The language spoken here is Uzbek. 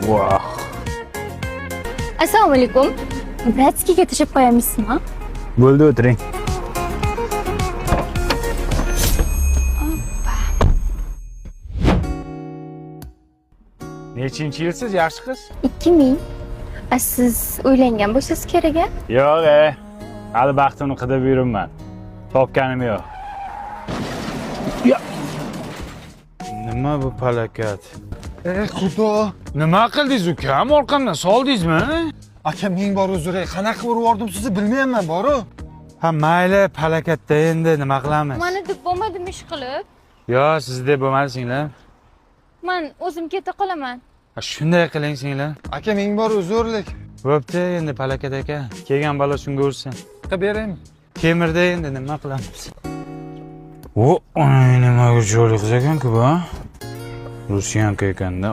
Wow. Assalomu alaykum. Bratskiga tashib qo'yamizmi? Bo'ldi, o'tiring. Nechinchi yilsiz, yaxshi qiz? 2000. Siz uylangan bo'lsangiz kerak-a? Yo'q, hali baxtimni qidib yuribman. Topganim yo'q. Nima bu falokat? Xudo. Nima qildingiz ukam? Orqamdan soldingizmi? Aka ming bor uzr, qanaqa urib yubordim sizni bilmayman boru. Ha, mayli, falokatda endi nima qilamiz? Mana deb bo'lmadimi ish qilib? Yo'q, siz deb bo'lmadi singlar. Men o'zim keta qolaman. Ha, shunday qiling singlar. Aka ming bor uzrlik. Bo'pti, endi falokat aka. Kelgan bola shunga ursin. Qilib beraymi? Kemirda endi nima qilamiz? O, nima jo'li qiz ekan-ku bu? Rusyanka ekanda.